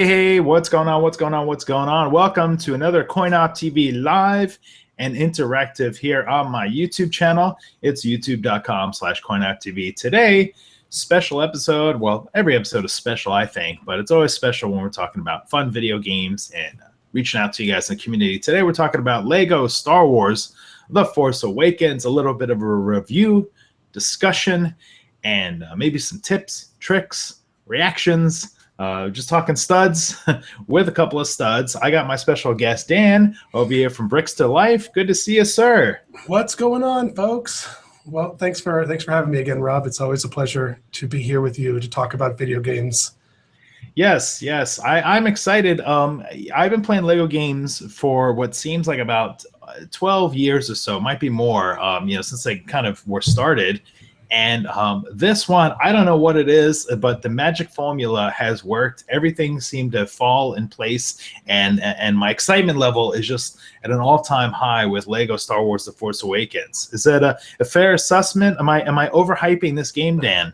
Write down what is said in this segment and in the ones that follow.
Hey, what's going on? What's going on? What's going on? Welcome to another CoinOpTV live and interactive here on my YouTube channel. It's youtube.com/CoinOpTV. Today, special episode. Well, every episode is special, I think, but it's always special when we're talking about fun video games and reaching out to you guys in the community. Today, we're talking about Lego Star Wars The Force Awakens, a little bit of a review, discussion, and maybe some tips, tricks, reactions. Just talking studs with a couple of studs. I got my special guest, Dan, over here from Bricks to Life. Good to see you, sir. What's going on, folks? Well, thanks for having me again, Rob. It's always a pleasure to be here with you to talk about video games. Yes. I'm excited. I've been playing Lego games for what seems like about 12 years or so, might be more, since they kind of were started. And this one, I don't know what it is, but the magic formula has worked. Everything seemed to fall in place, and my excitement level is just at an all-time high with Lego Star Wars: The Force Awakens. Is that a fair assessment? Am I overhyping this game, Dan?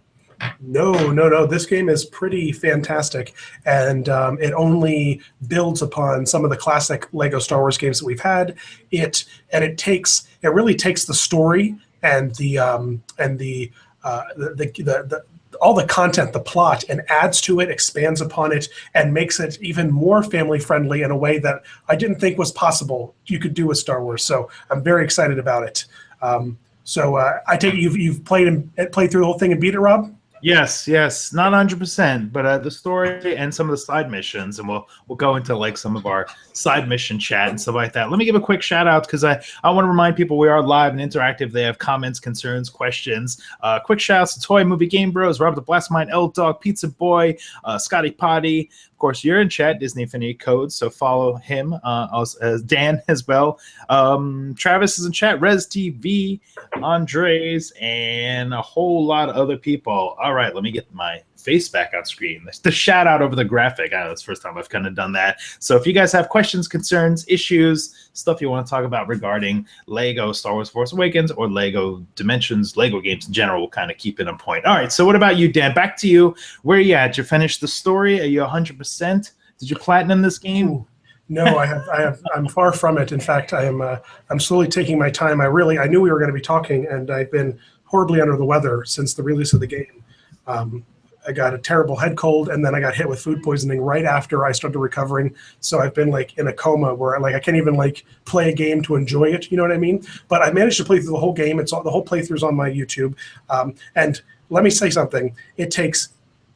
No. This game is pretty fantastic, and it only builds upon some of the classic Lego Star Wars games that we've had. It really takes the story and all the content, the plot, and adds to it, expands upon it, and makes it even more family friendly in a way that I didn't think was possible you could do with Star Wars. So I'm very excited about it. I take it you've played through the whole thing and beat it, Rob? Yes, not 100%, but the story and some of the side missions, and we'll go into like some of our side mission chat and stuff like that. Let me give a quick shout out because I want to remind people we are live and interactive. They have comments, concerns, questions. Quick shout outs to Toy Movie Game Bros, Rob the Blastmind, L Dog, Pizza Boy, Scotty Potty. Of course, you're in chat, Disney Infinity Codes, so follow him, as Dan as well. Travis is in chat, Res TV, Andres, and a whole lot of other people. All right, let me get my face back on screen. The shout out over the graphic. I know that's the first time I've kind of done that. So if you guys have questions, concerns, issues, stuff you want to talk about regarding Lego Star Wars Force Awakens or Lego Dimensions, Lego games in general, we'll kind of keep it on point. All right, so what about you, Dan? Back to you. Where are you at? Did you finish the story? Are you 100%? Did you platinum this game? Ooh. No, I'm far from it. In fact, I'm slowly taking my time. I knew we were going to be talking, and I've been horribly under the weather since the release of the game. I got a terrible head cold, and then I got hit with food poisoning right after I started recovering. So I've been like in a coma where I can't even like play a game to enjoy it. You know what I mean? But I managed to play through the whole game. The whole playthrough's on my YouTube. And let me say something. It takes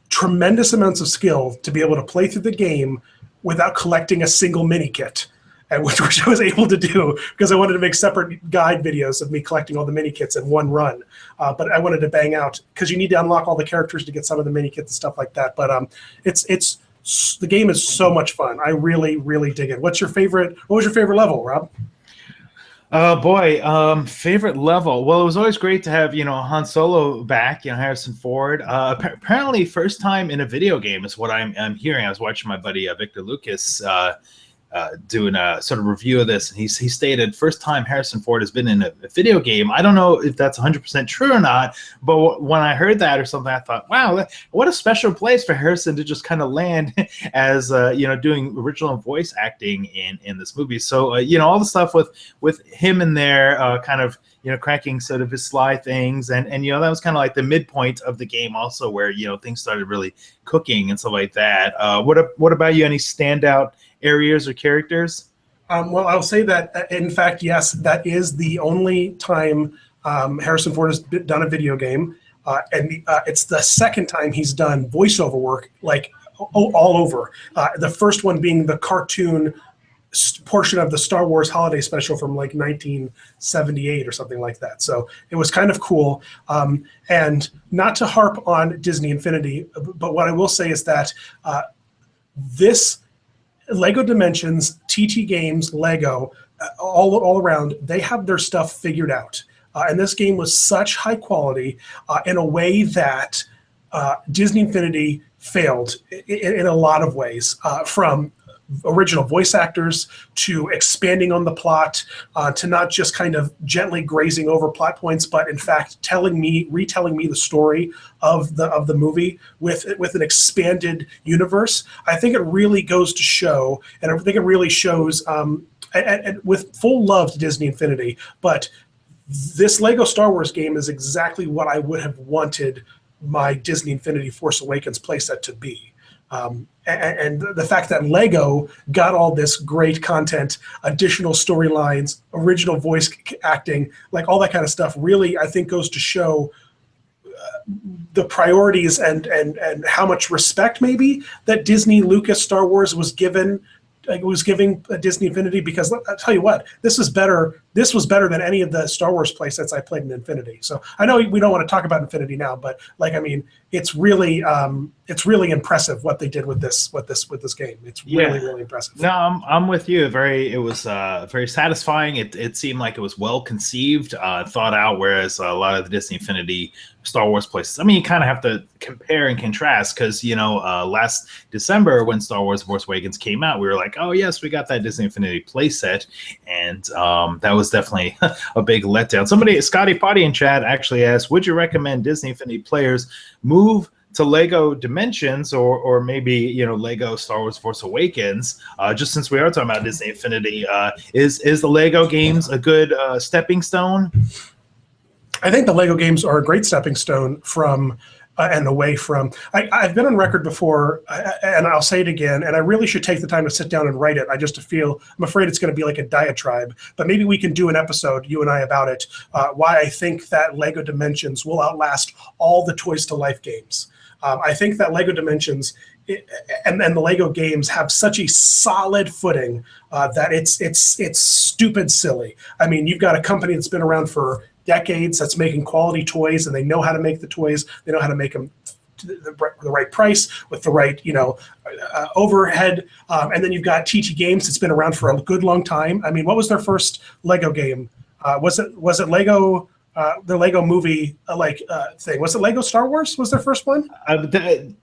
tremendous amounts of skill to be able to play through the game without collecting a single mini kit. And which I was able to do because I wanted to make separate guide videos of me collecting all the mini kits in one run. But I wanted to bang out because you need to unlock all the characters to get some of the mini kits and stuff like that. But the game is so much fun. I really, really dig it. What was your favorite level, Rob? Oh boy, favorite level. Well, it was always great to have Han Solo back. Harrison Ford. Apparently, first time in a video game is what I'm hearing. I was watching my buddy Victor Lucas doing a sort of review of this, and he stated first time Harrison Ford has been in a video game. I don't know if that's 100% true or not, but when I heard that or something, I thought, wow, what a special place for Harrison to just kind of land as doing original voice acting in this movie. So all the stuff with him in there, kind of cracking sort of his sly things, and that was kind of like the midpoint of the game also, where things started really cooking and stuff like that. What about you? Any standout areas or characters? Well, I'll say that, in fact, yes, that is the only time Harrison Ford has done a video game. And it's the second time he's done voiceover work, like all over. The first one being the cartoon portion of the Star Wars holiday special from like 1978 or something like that. So it was kind of cool. And not to harp on Disney Infinity, but what I will say is that this Lego Dimensions, TT Games, Lego, all around, they have their stuff figured out. And this game was such high quality in a way that Disney Infinity failed in a lot of ways, from original voice actors to expanding on the plot, to not just kind of gently grazing over plot points, but in fact retelling me the story of the movie with an expanded universe. I think it really goes to show, and I think it really shows, and with full love to Disney Infinity, but this Lego Star Wars game is exactly what I would have wanted my Disney Infinity Force Awakens playset to be. And the fact that Lego got all this great content, additional storylines, original voice acting, like all that kind of stuff, really, I think goes to show the priorities and how much respect maybe that Disney Lucas Star Wars was giving Disney Infinity, because I'll tell you what, this was better than any of the Star Wars playsets I played in Infinity. So I know we don't want to talk about Infinity now, but like, I mean, it's really impressive what they did with this game. It's really impressive. No, I'm with you. It was very satisfying. It seemed like it was well conceived, thought out, whereas a lot of the Disney Infinity Star Wars places, I mean, you kind of have to compare and contrast, because last December when Star Wars Force Awakens came out, we were like, oh yes, we got that Disney Infinity playset, and that was definitely a big letdown. Scotty Potty in chat actually asked, would you recommend Disney Infinity players move to Lego Dimensions or maybe Lego Star Wars Force Awakens? Just since we are talking about Disney Infinity, is the Lego games a good stepping stone? I think the Lego games are a great stepping stone from and away from. I've been on record before, and I'll say it again, and I really should take the time to sit down and write it. I'm afraid it's going to be like a diatribe, but maybe we can do an episode, you and I, about it, why I think that Lego Dimensions will outlast all the Toys to Life games. I think that Lego Dimensions and the Lego games have such a solid footing that it's stupid silly. I mean, you've got a company that's been around for decades that's making quality toys, and they know how to make the toys. They know how to make them the right price with the right overhead. And then you've got TT Games that's been around for a good long time. I mean, what was their first Lego game? Was it Lego? The Lego movie thing. Was it Lego Star Wars? Was their first one?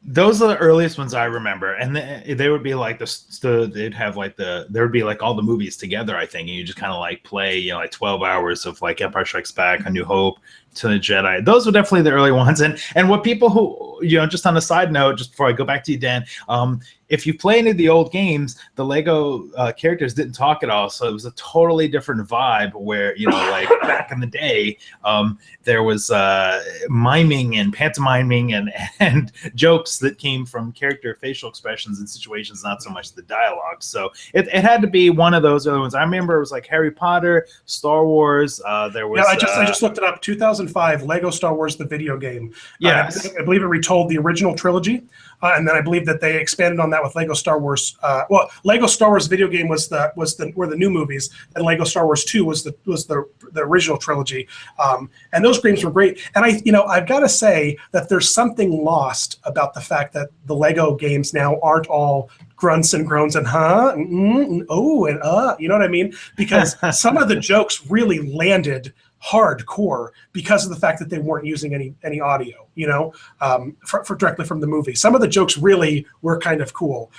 Those are the earliest ones I remember, and they would be like they'd have like there would be like all the movies together, I think, and you just kind of like play like 12 hours of like Empire Strikes Back, A New Hope, to the Jedi. Those were definitely the early ones. And what people who just on a side note, just before I go back to you, Dan, if you play any of the old games, the Lego characters didn't talk at all, so it was a totally different vibe. Where like back in the day, there was miming and pantomiming and jokes that came from character facial expressions and situations, not so much the dialogue. So it had to be one of those other ones. I remember it was like Harry Potter, Star Wars. There was. Yeah, I just looked it up. 2005 Lego Star Wars the video game. Yes. I believe it retold the original trilogy. And then I believe that they expanded on that with Lego Star Wars. Lego Star Wars video game were the new movies, and Lego Star Wars 2 was the original trilogy. And those games were great. And I've got to say that there's something lost about the fact that the Lego games now aren't all grunts and groans and you know what I mean? Because some of the jokes really landed hardcore because of the fact that they weren't using any audio, for directly from the movie. Some of the jokes really were kind of cool,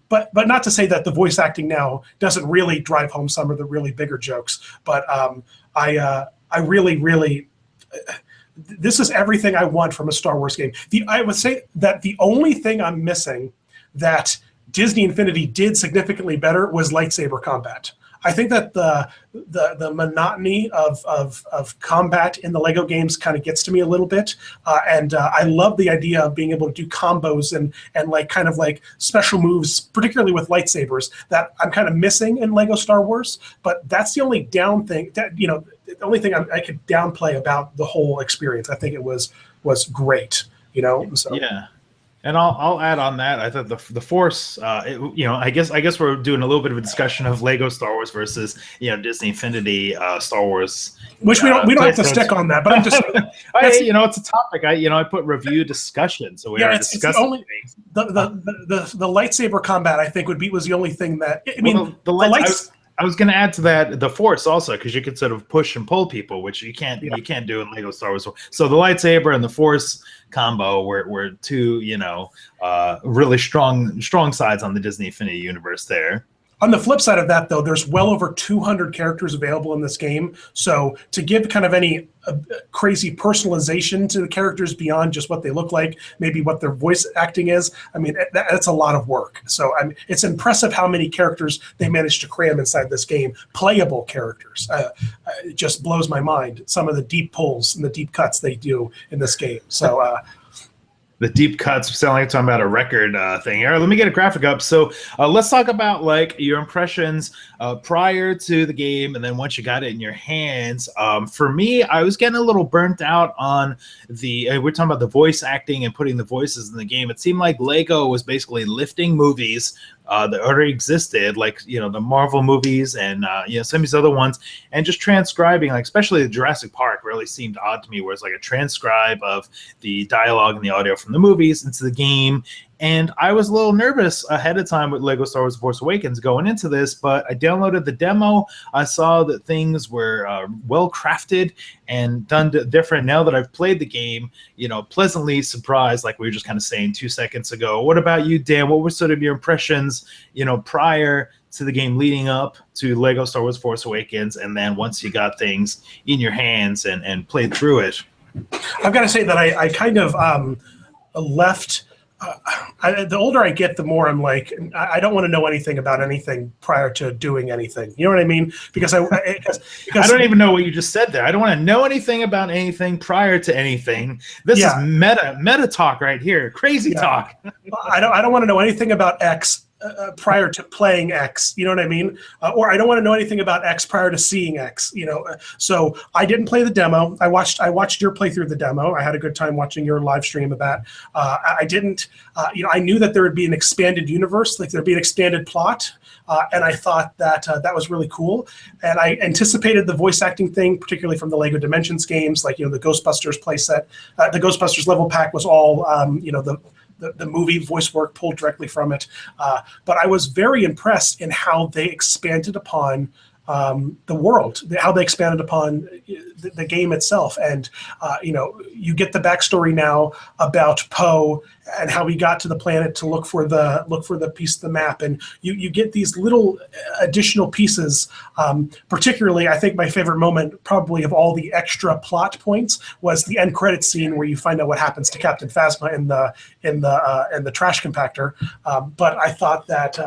but not to say that the voice acting now doesn't really drive home some of the really bigger jokes. But I really this is everything I want from a Star Wars game. I would say that the only thing I'm missing that Disney Infinity did significantly better was lightsaber combat. I think that the monotony of combat in the Lego games kind of gets to me a little bit, and I love the idea of being able to do combos and like kind of like special moves, particularly with lightsabers, that I'm kind of missing in Lego Star Wars. But that's the only down thing that the only thing I could downplay about the whole experience. I think it was great, So. Yeah. And I'll add on that. I thought the Force, I guess we're doing a little bit of a discussion of Lego Star Wars versus Disney Infinity Star Wars, which we don't have to stick on that. But I'm just it's a topic. I put review discussion, so we are discussing the lightsaber combat. I think was the only thing that the lights. I was going to add to that the Force also, because you could sort of push and pull people, which you can't do in Lego Star Wars. So the lightsaber and the Force combo were two, really strong sides on the Disney Infinity universe there. On the flip side of that, though, there's well over 200 characters available in this game. So to give kind of any crazy personalization to the characters beyond just what they look like, maybe what their voice acting is, I mean, that's a lot of work. So it's impressive how many characters they managed to cram inside this game, playable characters. It just blows my mind, some of the deep pulls and the deep cuts they do in this game. So the deep cuts sound like you're talking about a record thing. All right, let me get a graphic up. So let's talk about like your impressions prior to the game, and then once you got it in your hands. For me, I was getting a little burnt out on the. We're talking about the voice acting and putting the voices in the game. It seemed like Lego was basically lifting movies that already existed, like the Marvel movies and some of these other ones, and just transcribing, like especially the Jurassic Park really seemed odd to me, where it's like a transcribe of the dialogue and the audio from the movies into the game. And I was a little nervous ahead of time with Lego Star Wars: Force Awakens going into this, but I downloaded the demo. I saw that things were well crafted and done different. Now that I've played the game, pleasantly surprised, like we were just kind of saying 2 seconds ago. What about you, Dan? What were sort of your impressions, prior to the game leading up to Lego Star Wars: Force Awakens, and then once you got things in your hands and played through it? I've got to say that I kind of left. The older I get, the more I'm like, I don't want to know anything about anything prior to doing anything. You know what I mean? Because I don't even know what you just said there. I don't want to know anything about anything prior to anything. This is meta talk right here. Crazy talk. I don't want to know anything about X prior to playing X, you know what I mean? Or I don't want to know anything about X prior to seeing X, So I didn't play the demo. I watched your playthrough of the demo. I had a good time watching your live stream of that. I didn't, I knew that there would be an expanded universe, like there'd be an expanded plot. And I thought that that was really cool. And I anticipated the voice acting thing, particularly from the LEGO Dimensions games, like, the Ghostbusters playset. The Ghostbusters level pack was all, the movie voice work pulled directly from it. But I was very impressed in how they expanded upon the world, how they expanded upon the game itself. And, you get the backstory now about Poe and how he got to the planet to look for the piece of the map. And you get these little additional pieces. Particularly, I think my favorite moment probably of all the extra plot points was the end credits scene where you find out what happens to Captain Phasma in the trash compactor. But I thought that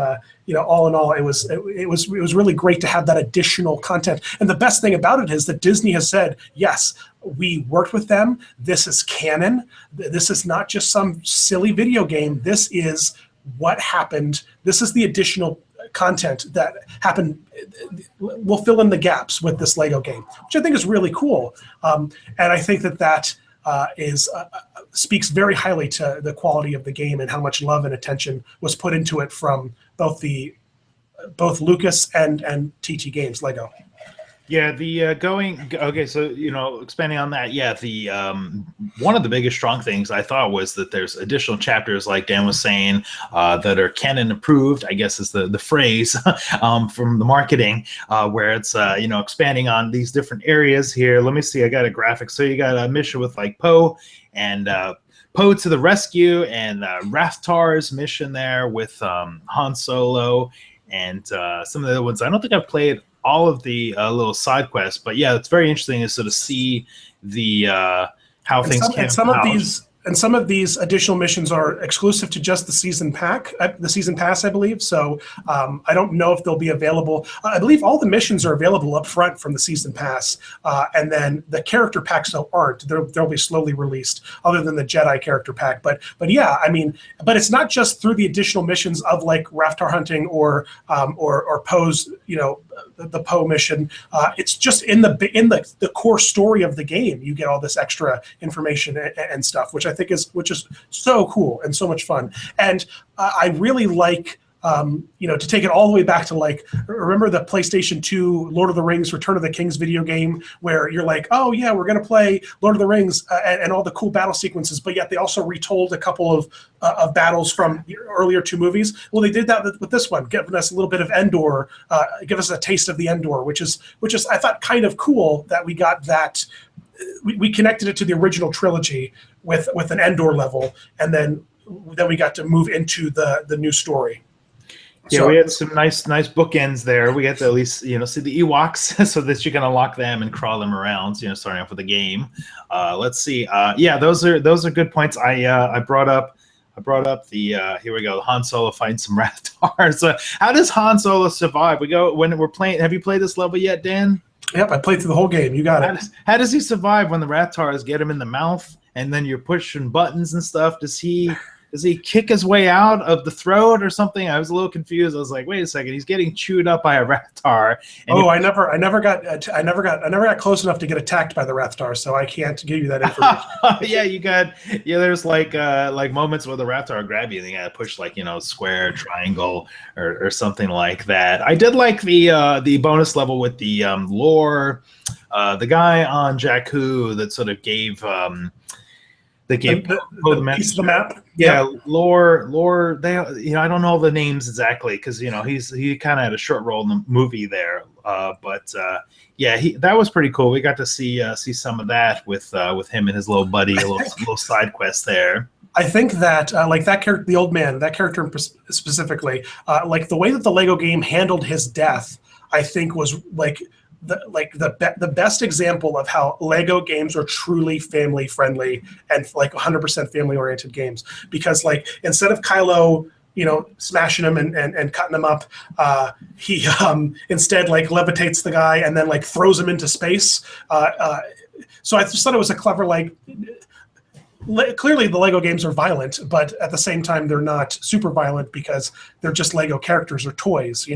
all in all, it was really great to have that additional content. And the best thing about it is that Disney has said, yes, we worked with them. This is canon. This is not just some silly video game. This is what happened. This is the additional content that happened. We'll fill in the gaps with this Lego game, which I think is really cool. And I think that speaks very highly to the quality of the game and how much love and attention was put into it from both Lucas and TT Games, Lego. Yeah, so expanding on that, the one of the biggest strong things I thought was that there's additional chapters, like Dan was saying, that are canon approved, I guess is the phrase from the marketing, where it's expanding on these different areas here. Let me see, I got a graphic. So you got a mission with like Poe and Poe to the rescue, and Rathtar's mission there with Han Solo, and some of the other ones. I don't think I've played all of the little side quests, but it's very interesting to sort of see the how things came out. And some of these additional missions are exclusive to just the season pass, I believe. So I don't know if they'll be available. I believe all the missions are available up front from the season pass, and then the character packs aren't. They'll be slowly released, other than the Jedi character pack. But but it's not just through the additional missions of like Rathtar hunting or Poe's, the Poe mission. It's just in the core story of the game. You get all this extra information and stuff, which I think is so cool and so much fun. And I really like to take it all the way back to like, remember the PlayStation 2 Lord of the Rings Return of the Kings video game where you're like, oh yeah, we're going to play Lord of the Rings and all the cool battle sequences, but yet they also retold a couple of battles from the earlier 2 movies. Well, they did that with this one, giving us a little bit of Endor, give us a taste of the Endor, which is I thought kind of cool that we got that. We connected it to the original trilogy with an Endor level, and then we got to move into the new story. Yeah, we had some nice bookends there. We got to at least see the Ewoks, so that you can unlock them and crawl them around. Starting off with the game. Let's see. Yeah, those are good points. I brought up the here we go. The Han Solo fighting some Rathars. How does Han Solo survive? When we're playing. Have you played this level yet, Dan? Yep, I played through the whole game. You got it. How does he survive when the Rathars get him in the mouth and then you're pushing buttons and stuff? Does he kick his way out of the throat or something? I was a little confused. I was like, wait a second, he's getting chewed up by a Rathar. I never got close enough to get attacked by the Rathar, so I can't give you that information. There's like moments where the Rathar grab you and you gotta push square, triangle, or something like that. I did like the bonus level with the lore, the guy on Jakku that sort of gave the piece of the map. Yeah, yep. Lore. They, I don't know the names exactly because he kind of had a short role in the movie there. But that was pretty cool. We got to see some of that with him and his little buddy, a little side quest there. I think that that character, the old man, that character specifically, the way that the Lego game handled his death, I think was the best example of how Lego games are truly family friendly and 100% family oriented games, because instead of Kylo smashing him and cutting him up, he instead levitates the guy and then throws him into space. So I just thought it was a clever clearly the Lego games are violent, but at the same time they're not super violent because they're just Lego characters or toys,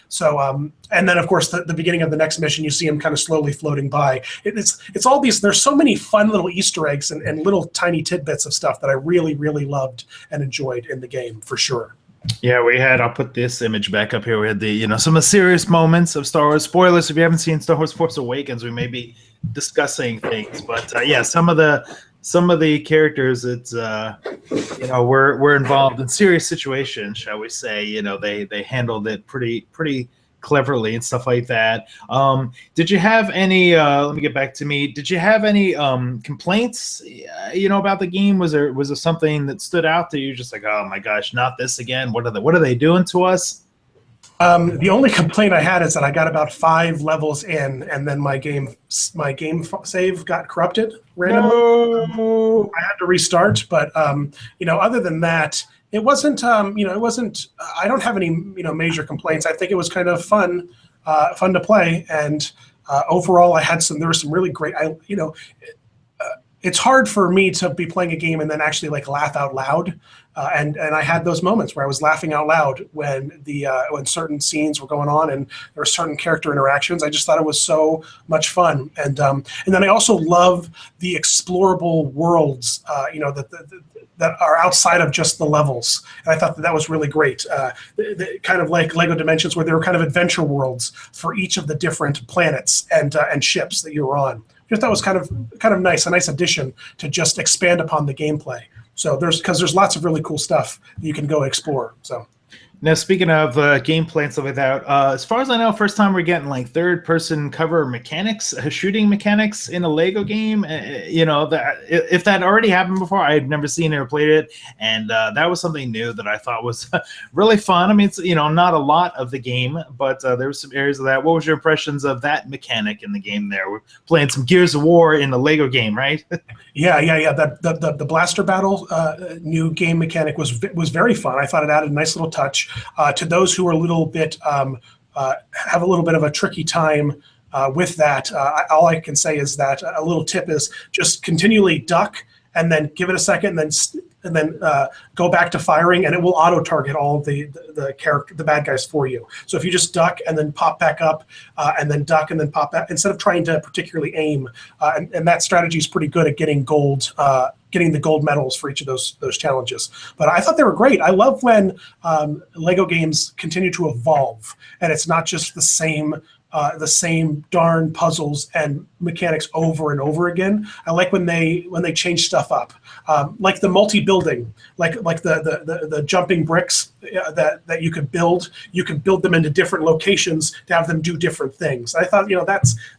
So and then of course the beginning of the next mission, you see him kind of slowly floating by. It's all these. There's so many fun little Easter eggs and little tiny tidbits of stuff that I really loved and enjoyed in the game for sure. Yeah, I'll put this image back up here. We had the some of the serious moments of Star Wars. Spoilers if you haven't seen Star Wars Force Awakens, we may be discussing things, but some of the characters, it's we're involved in serious situations, shall we say. They handled it pretty cleverly and stuff like that. Did you have any let me get back to me. Did you have any complaints about the game? Was there something that stood out to you, just like, oh my gosh, not this again? What are they doing to us? The only complaint I had is that I got about 5 levels in, and then my game save got corrupted randomly. No. I had to restart, but other than that, it wasn't. It wasn't. I don't have any major complaints. I think it was kind of fun to play, and overall, there were some really great. It's hard for me to be playing a game and then actually laugh out loud. And I had those moments where I was laughing out loud when when certain scenes were going on and there were certain character interactions. I just thought it was so much fun. And then I also love the explorable worlds, that are outside of just the levels. And I thought that was really great. Kind of like Lego Dimensions, where there were kind of adventure worlds for each of the different planets and ships that you were on. I just thought it was kind of nice, a nice addition to just expand upon the gameplay. So there's lots of really cool stuff you can go explore. So now, speaking of gameplay and stuff like that, as far as I know, first time we're getting third-person cover mechanics, shooting mechanics in a Lego game. That if that already happened before, I had never seen it or played it, and that was something new that I thought was really fun. I mean, it's not a lot of the game, but there were some areas of that. What was your impressions of that mechanic in the game? There, we're playing some Gears of War in a Lego game, right? Yeah. The blaster battle new game mechanic was very fun. I thought it added a nice little touch. To those who are a little bit have a little bit of a tricky time with that, all I can say is that a little tip is just continually duck and then give it a second, and then go back to firing, and it will auto target all the bad guys for you. So if you just duck and then pop back up, and then duck and then pop back, instead of trying to particularly aim, and that strategy is pretty good at getting gold getting the gold medals for each of those challenges. But I thought they were great. I love when Lego games continue to evolve, and it's not just the same darn puzzles and mechanics over and over again. I like when they change stuff up, like the multi-building, like the jumping bricks that you could build. You can build them into different locations to have them do different things. I thought,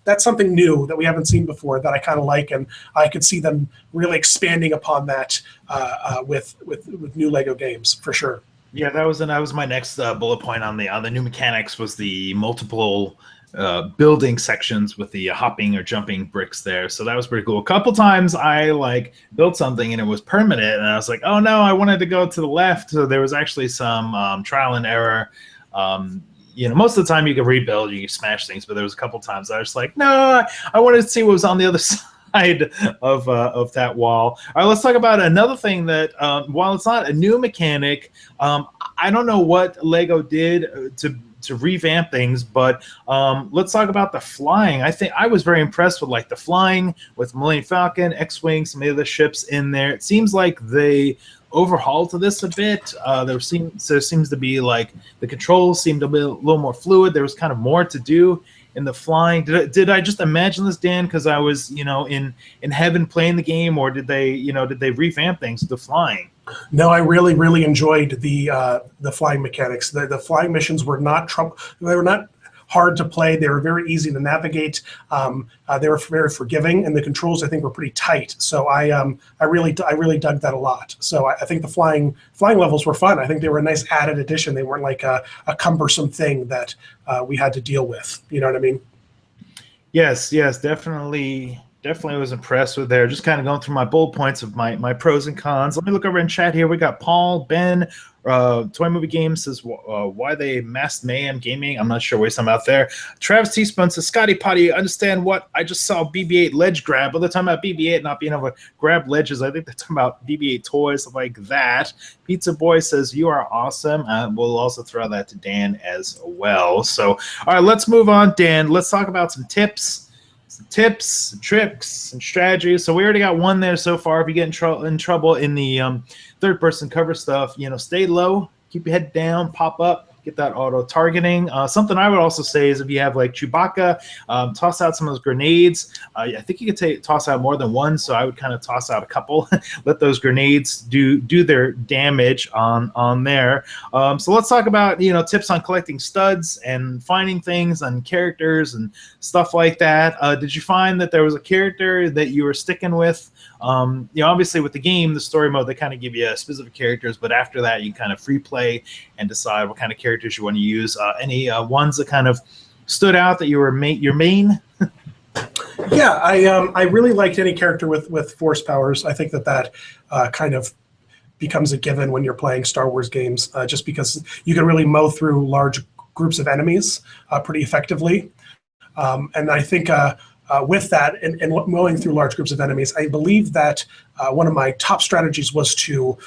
that's something new that we haven't seen before that I kind of like, and I could see them really expanding upon that with new Lego games for sure. Yeah, that was my next bullet point on the new mechanics, was the multiple building sections with the hopping or jumping bricks there. So that was pretty cool. A couple times I built something and it was permanent, and I was like, oh no, I wanted to go to the left. So there was actually some trial and error. Most of the time you can rebuild, you can smash things, but there was a couple times I was like, no, I wanted to see what was on the other side of that wall. All right, let's talk about another thing that, while it's not a new mechanic, I don't know what Lego did to revamp things, but let's talk about the flying. I think I was very impressed with the flying with Millennium Falcon, X-Wing, some of the other ships in there. It seems like they overhauled to this a bit. There seems to be the controls seemed to be a little more fluid. There was kind of more to do in the flying. Did I just imagine this, Dan, because I was in heaven playing the game, or did they revamp things to the flying? No, I really enjoyed the flying mechanics. The flying missions were not they were not hard to play. They were very easy to navigate. They were very forgiving, and the controls I think were pretty tight. So I really dug that a lot. So I think the flying levels were fun. I think they were a nice added addition. They weren't like a cumbersome thing that we had to deal with. You know what I mean? Yes, definitely was impressed with there. Just kind of going through my bullet points of my pros and cons. Let me look over in chat here. We got Paul, Ben, Toy Movie Games says, why they masked Mayhem Gaming. I'm not sure what he's talking about there. Travis Teaspoon says, Scotty Potty, understand what? I just saw BB-8 ledge grab. But they're talking about BB-8 not being able to grab ledges. I think they're talking about BB-8 toys like that. Pizza Boy says, you are awesome. We'll also throw that to Dan as well. So, all right, let's move on, Dan. Let's talk about some tips. Tips, tricks, and strategies. So we already got one there so far. If you get in trouble in the third-person cover stuff, stay low, keep your head down, pop up, get that auto-targeting. Something I would also say is if you have Chewbacca, toss out some of those grenades. I think you could toss out more than one, so I would kind of toss out a couple. Let those grenades do their damage on there. So let's talk about tips on collecting studs and finding things on characters and stuff like that. Did you find that there was a character that you were sticking with? Obviously with the game, the story mode, they kind of give you specific characters, but after that you kind of free play and decide what kind of characters you want to use. Any ones that kind of stood out that you were your main? Yeah, I really liked any character with force powers. I think that kind of becomes a given when you're playing Star Wars games, just because you can really mow through large groups of enemies pretty effectively. And I think with that and mowing through large groups of enemies, I believe that one of my top strategies was to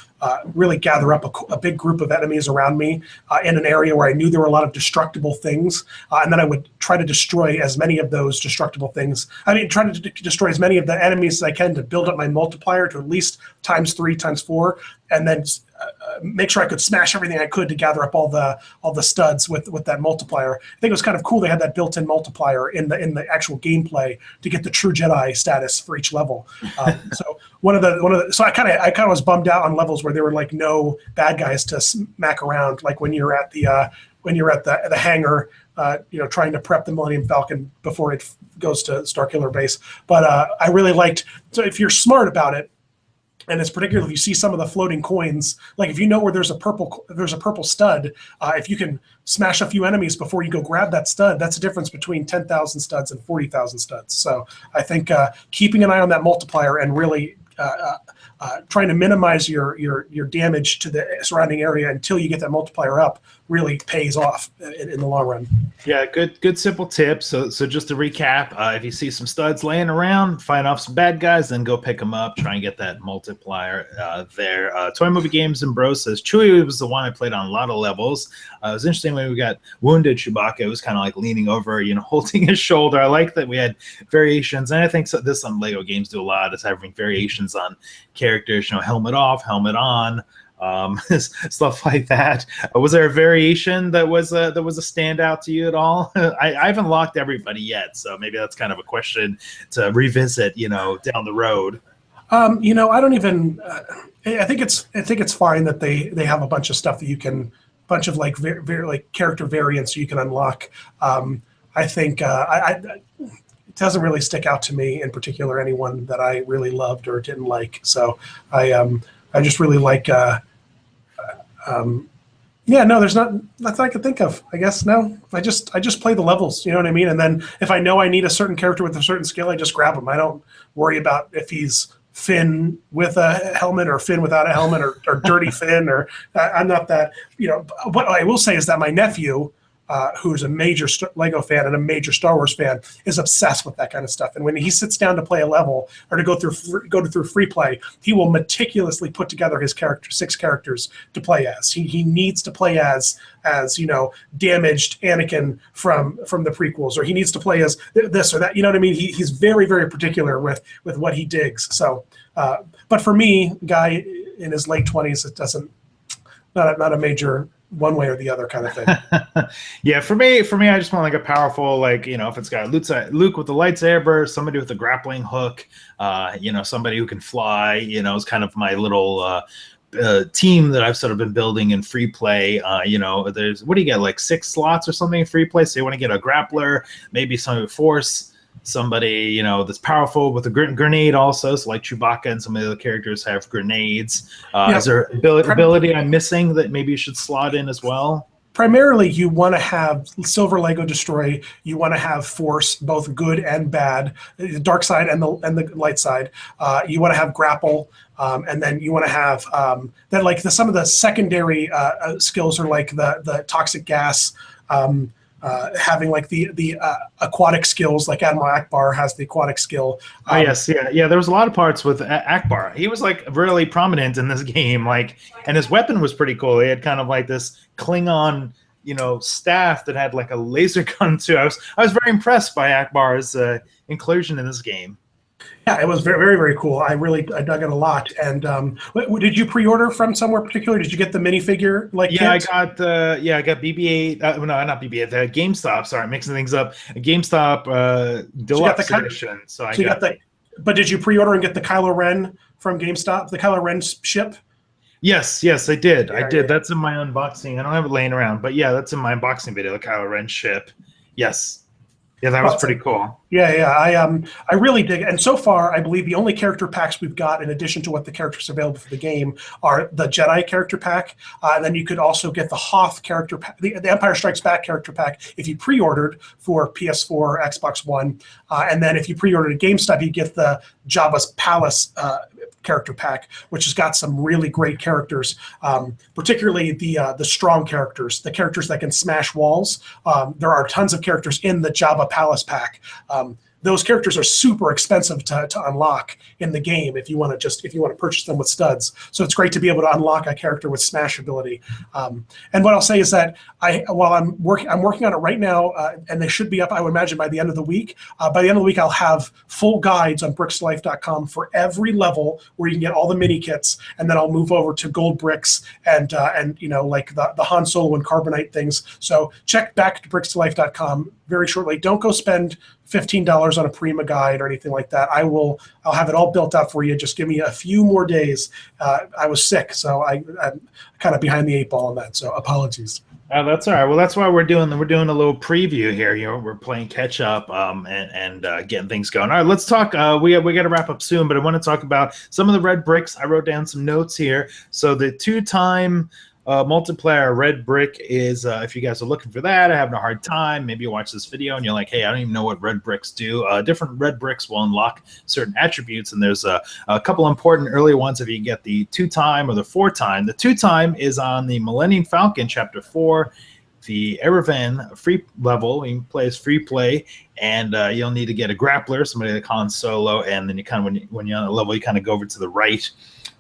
really gather up a big group of enemies around me in an area where I knew there were a lot of destructible things, and then I would try to destroy as many of those destructible things. Try to destroy as many of the enemies as I can to build up my multiplier to at least ×3, ×4, and then make sure I could smash everything I could to gather up all the studs with that multiplier. I think it was kind of cool they had that built-in multiplier in the actual gameplay to get the true Jedi status for each level. So so I kind of was bummed out on levels where there were no bad guys to smack around, like when you're at the hangar, trying to prep the Millennium Falcon before it goes to Starkiller Base. But I really liked. So if you're smart about it, and it's particularly if you see some of the floating coins, like if you know where there's a purple stud, if you can smash a few enemies before you go grab that stud, that's the difference between 10,000 studs and 40,000 studs. So I think keeping an eye on that multiplier and really trying to minimize your damage to the surrounding area until you get that multiplier up really pays off in the long run. Yeah, good simple tips. So just to recap, if you see some studs laying around, fight off some bad guys, then go pick them up, try and get that multiplier there. Toy Movie Games and Bros says, Chewie was the one I played on a lot of levels. It was interesting when we got wounded Chewbacca, it was kind of leaning over, holding his shoulder. I like that we had variations, and I think this some Lego games do a lot, is having variations on characters characters, helmet off, helmet on, stuff like that. Was there a variation that was a standout to you at all? I haven't locked everybody yet, so maybe that's kind of a question to revisit, down the road. I don't even. I think it's fine that they have a bunch of stuff that you can, bunch of like very like character variants you can unlock. I think it doesn't really stick out to me in particular anyone that I really loved or didn't like. So I just really like. Yeah, no, there's nothing I could think of. I guess no. I just play the levels. You know what I mean? And then if I know I need a certain character with a certain skill, I just grab him. I don't worry about if he's Finn with a helmet or Finn without a helmet or dirty Finn or I'm not that. What I will say is that my nephew, who's a major Lego fan and a major Star Wars fan, is obsessed with that kind of stuff. And when he sits down to play a level or to go through free play, he will meticulously put together his 6 characters to play as. He needs to play as damaged Anakin from the prequels, or he needs to play as this or that. You know what I mean? He's very, very particular with what he digs. So, but for me, guy in his late 20s, it doesn't not a major one way or the other kind of thing. Yeah, for me, I just want like a powerful, if it's got Luke with the lightsaber, somebody with a grappling hook, somebody who can fly, is kind of my little team that I've sort of been building in free play. There's, what do you get, like 6 slots or something in free play? So you want to get a grappler, maybe some force, somebody that's powerful with a grenade also, so like Chewbacca and some of the other characters have grenades. Is there ability I'm missing that maybe you should slot in as well? Primarily, you want to have Silver Lego Destroy. You want to have Force, both good and bad, the dark side and the light side. You want to have Grapple, and then you want to have some of the secondary skills are like the toxic gas. Having like the aquatic skills, like Admiral Akbar has the aquatic skill. Yes, yeah. There was a lot of parts with Akbar. He was like really prominent in this game, and his weapon was pretty cool. He had kind of like this Klingon, staff that had like a laser gun too. I was very impressed by Akbar's inclusion in this game. Yeah, it was very, very, very cool. I dug it a lot. And did you pre-order from somewhere particular? Did you get the minifigure? Yeah, kit? I got BB-8. No, not BB-8. The GameStop. Sorry, mixing things up. GameStop Deluxe Edition. But did you pre-order and get the Kylo Ren from GameStop? The Kylo Ren ship? Yes, I did. I did. That's in my unboxing. I don't have it laying around, but yeah, that's in my unboxing video. The Kylo Ren ship. Yes. Yeah, that was pretty cool. Yeah. I really dig it. And so far, I believe the only character packs we've got, in addition to what the characters available for the game, are the Jedi character pack. And then you could also get the Hoth character pack, the Empire Strikes Back character pack, if you pre-ordered for PS4 or Xbox One. And then if you pre-ordered at GameStop, you get the Jabba's Palace character pack, which has got some really great characters, particularly the strong characters, the characters that can smash walls. There are tons of characters in the Jabba Palace pack. Those characters are super expensive to unlock in the game if you want to purchase them with studs. So it's great to be able to unlock a character with smash ability. And what I'll say is that while I'm working on it right now, and they should be up, I would imagine, by the end of the week. By the end of the week, I'll have full guides on brickslife.com for every level where you can get all the mini kits, and then I'll move over to gold bricks and like the Han Solo and Carbonite things. So check back to brickslife.com very shortly. Don't go spend $15 on a Prima guide or anything like that. I'll have it all built out for you. Just give me a few more days. I was sick, so I'm kind of behind the 8 ball on that. So apologies. That's all right. Well, that's why we're doing a little preview here. We're playing catch up and getting things going. All right, let's talk. We got to wrap up soon, but I want to talk about some of the red bricks. I wrote down some notes here. So the 2-time multiplayer red brick is, if you guys are looking for that, I having a hard time, maybe you watch this video and you're like, hey, I don't even know what red bricks do. Different red bricks will unlock certain attributes, and there's a couple important early ones if you get the 2-time or the 4-time. The 2-time is on the Millennium Falcon Chapter 4, the Erevan free level. You can play as free play, and you'll need to get a grappler, somebody like Han Solo, and then you kind of, when you're on a level, you kind of go over to the right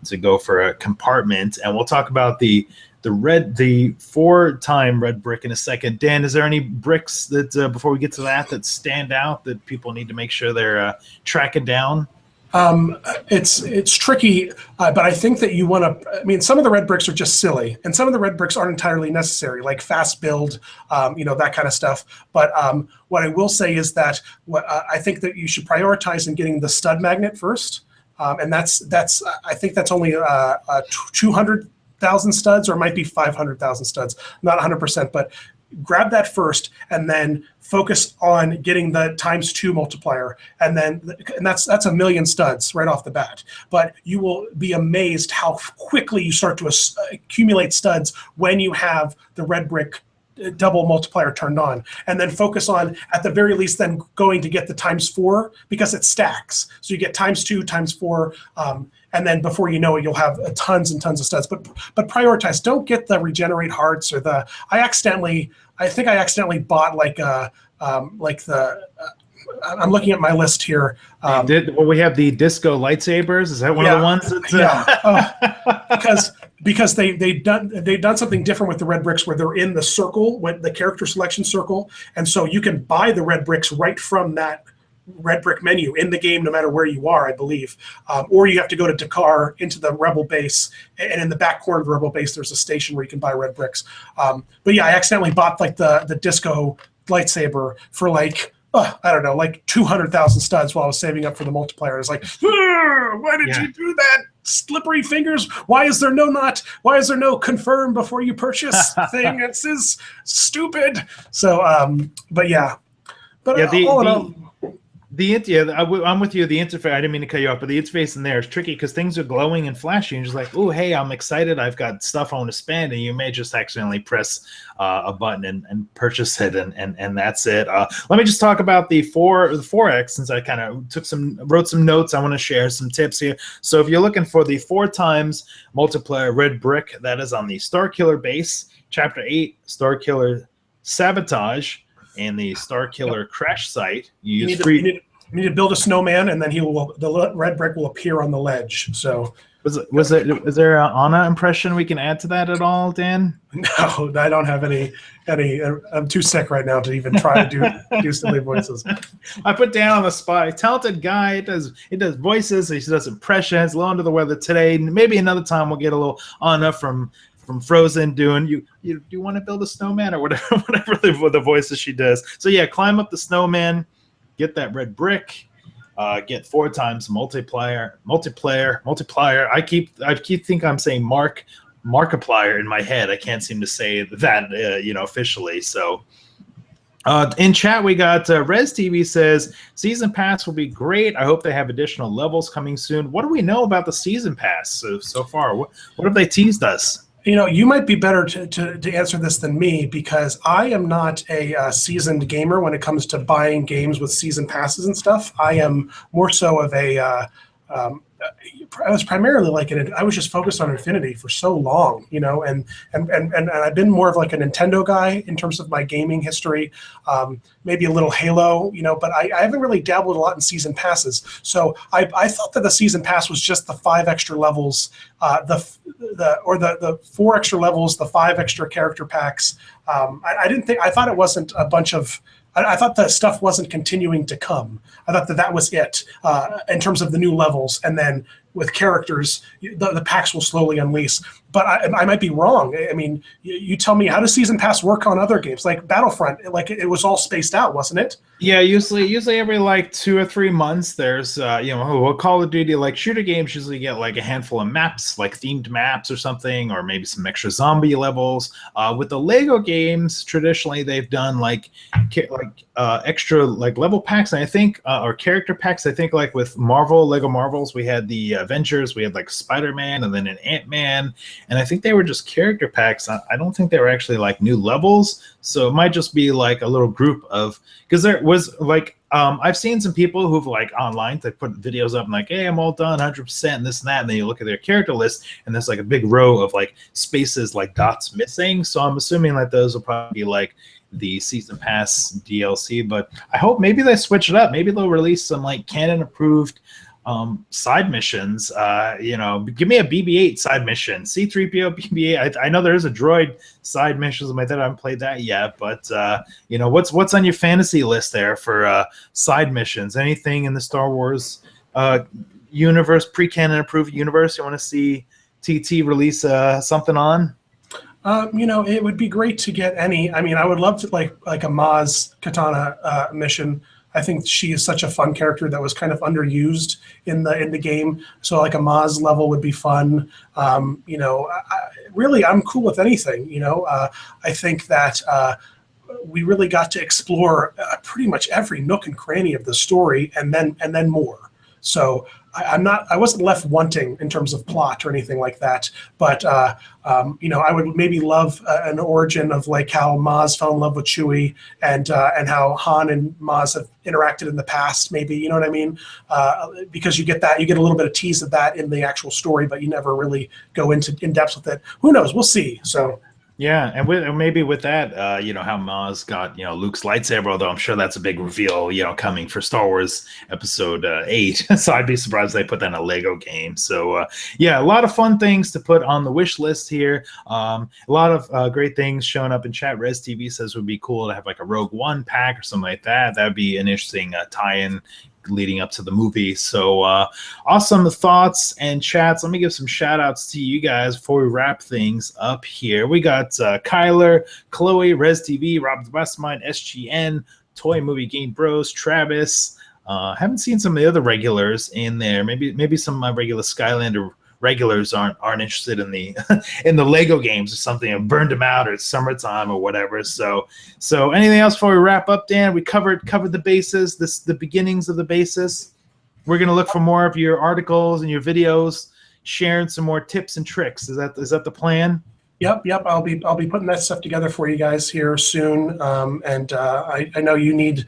to go for a compartment. And we'll talk about the 4-time red brick in a second. Dan, is there any bricks that before we get to that stand out that people need to make sure they're tracking down? It's tricky, but I think that you want to. I mean, some of the red bricks are just silly, and some of the red bricks aren't entirely necessary, like fast build, that kind of stuff. But what I will say is that I think that you should prioritize in getting the stud magnet first, and that's I think that's only 200,000 studs, or it might be 500,000 studs. Not 100%, but grab that first, and then focus on getting the ×2 multiplier, and that's 1,000,000 studs right off the bat. But you will be amazed how quickly you start to accumulate studs when you have the red brick double multiplier turned on, and then focus on, at the very least, then going to get the ×4, because it stacks. So you get ×2, ×4, and then before you know it, you'll have tons and tons of studs. But prioritize. Don't get the regenerate hearts or the. I think I accidentally bought I'm looking at my list here. We have the disco lightsabers. Is that one of the ones? Because they've done something different with the red bricks, where they're in the circle, when the character selection circle, and so you can buy the red bricks right from that red brick menu in the game, no matter where you are, I believe. Or you have to go to Dakar into the Rebel base, and in the back corner of the Rebel base, there's a station where you can buy red bricks. But yeah, I accidentally bought like the disco lightsaber for I don't know, 200,000 studs while I was saving up for the multiplier. It's like, why did you do that? Slippery fingers. Why is there no confirm before you purchase thing? It's just stupid. So, but yeah. But all in all, I'm with you. The interface, I didn't mean to cut you off, but the interface in there is tricky because things are glowing and flashing. You're just like, oh, hey, I'm excited. I've got stuff I want to spend. And you may just accidentally press a button and purchase it. And that's it. Let me just talk about the 4X, since I kind of wrote some notes. I want to share some tips here. So if you're looking for the 4x multiplier red brick, that is on the Star Killer base, Chapter 8, Star Killer Sabotage, and the Star Killer Crash Site. You need to build a snowman, and then the red brick will appear on the ledge. So is there an Anna impression we can add to that at all, Dan? No, I don't have any. I'm too sick right now to even try to do silly voices. I put Dan on the spot. Talented guy. It does voices. He does impressions. Low under the weather today. Maybe another time we'll get a little Anna from Frozen doing you want to build a snowman or whatever the voices she does. So yeah, climb up the snowman, get that red brick, get 4x multiplier. I keep think I'm saying Markiplier in my head. I can't seem to say that officially. So in chat we got Res TV says season pass will be great. I hope they have additional levels coming soon. What do we know about the season pass so far? What have they teased us? You might be better to answer this than me, because I am not a seasoned gamer when it comes to buying games with season passes and stuff. I am more so of I was primarily I was just focused on Infinity for so long, and I've been more of a Nintendo guy in terms of my gaming history, maybe a little Halo, but I haven't really dabbled a lot in season passes. So I thought that the season pass was just the 5 extra levels, the 4 extra levels, the 5 extra character packs. I thought it wasn't a bunch of. I thought the stuff wasn't continuing to come. I thought that was it in terms of the new levels, and then with characters, the packs will slowly unleash. But I might be wrong. I mean, you tell me, how does season pass work on other games like Battlefront? It was all spaced out, wasn't it? Yeah, usually every 2 or 3 months, there's Call of Duty shooter games usually get a handful of maps, themed maps or something, or maybe some extra zombie levels. With the Lego games, traditionally they've done extra level packs, and I think or character packs. I think with Lego Marvels, we had the Avengers, we had Spider-Man, and then an Ant-Man. And I think they were just character packs. I don't think they were actually new levels. So it might just be a little group of, because there was I've seen some people who've online to put videos up and hey, I'm all done 100% and this and that. And then you look at their character list and there's a big row of spaces, dots missing. So I'm assuming those will probably be the season pass DLC, but I hope maybe they switch it up. Maybe they'll release some canon approved side missions. Give me a BB-8 side mission. C-3PO, BB-8. I know there is a droid side mission. I haven't played that yet, but what's on your fantasy list there for side missions? Anything in the Star Wars universe, pre-canon approved universe you want to see TT release something on? You know, it would be great to get any. I mean, I would love to like a Maz Katana mission. I think she is such a fun character that was kind of underused in the game. So like a Maz level would be fun. You know, really, I'm cool with anything. You know, I think that we really got to explore pretty much every nook and cranny of the story, and then more. So I wasn't left wanting in terms of plot or anything like that. But you know, I would maybe love an origin of like how Maz fell in love with Chewie, and how Han and Maz have interacted in the past. Maybe, you know what I mean? Because you get a little bit of tease of that in the actual story, but you never really go in depth with it. Who knows? We'll see. So. Yeah, and maybe with that, you know, how Maz got, you know, Luke's lightsaber, although I'm sure that's a big reveal, you know, coming for Star Wars Episode 8. So I'd be surprised if they put that in a Lego game. So, yeah, a lot of fun things to put on the wish list here. A lot of great things showing up in chat. Res TV says it would be cool to have like a Rogue One pack or something like that. That would be an interesting tie-in leading up to the movie. So awesome thoughts and chats. Let me give some shout outs to you guys before we wrap things up here. We got Kyler, Chloe, Res TV, Rob the Westmind, SGN, Toy Movie Game Bros, Travis. Haven't seen some of the other regulars in there. Maybe some of my regular Skylander regulars aren't interested in the in the Lego games or something, and burned them out, or it's summertime or whatever. So anything else before we wrap up, Dan? We covered the bases, the beginnings of the basis. We're gonna look for more of your articles and your videos, sharing some more tips and tricks. Is that the plan? Yep. I'll be putting that stuff together for you guys here soon. And I know you need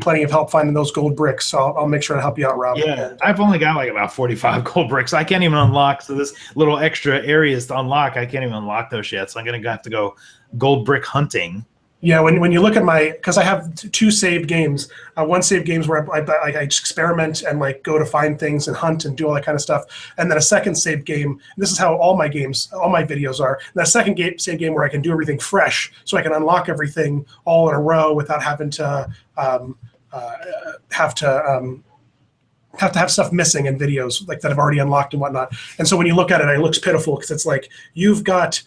plenty of help finding those gold bricks. So I'll make sure to help you out, Rob. Yeah, I've only got like about 45 gold bricks. I can't even unlock. So this little extra areas to unlock, I can't even unlock those yet. So I'm gonna have to go gold brick hunting. Yeah, when you look at because I have two saved games. One saved game is where I just experiment and like go to find things and hunt and do all that kind of stuff. And then a second saved game. And this is how all my videos are. And that second saved game where I can do everything fresh, so I can unlock everything all in a row without having to have stuff missing in videos like that I've already unlocked and whatnot. And so when you look at it, it looks pitiful because it's like you've got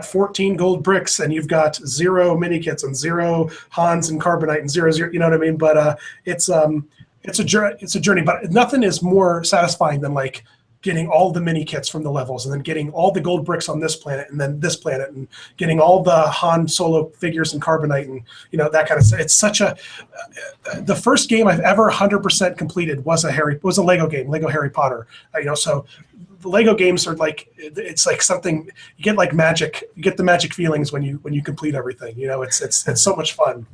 14 gold bricks and you've got 0 mini kits and 0 Hans and Carbonite and 0, you know what I mean? But it's a journey, but nothing is more satisfying than like getting all the mini kits from the levels, and then getting all the gold bricks on this planet, and then this planet, and getting all the Han Solo figures and Carbonite, and you know, that kind of stuff. It's such a the first game I've ever 100% completed was a Lego game, Lego Harry Potter. You know, so the Lego games are like, it's like something you get, like magic. You get the magic feelings when you complete everything. You know, it's so much fun.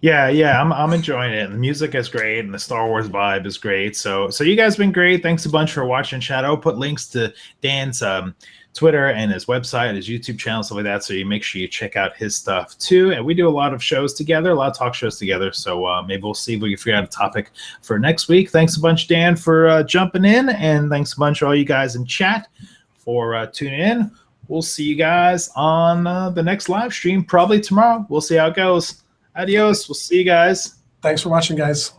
Yeah, I'm enjoying it. The music is great, and the Star Wars vibe is great. So you guys have been great. Thanks a bunch for watching chat. I'll put links to Dan's Twitter and his website, his YouTube channel, stuff like that. So you make sure you check out his stuff too. And we do a lot of shows together, a lot of talk shows together. So maybe we'll see if we can figure out a topic for next week. Thanks a bunch, Dan, for jumping in, and thanks a bunch to all you guys in chat for tuning in. We'll see you guys on the next live stream, probably tomorrow. We'll see how it goes. Adios. We'll see you guys. Thanks for watching, guys.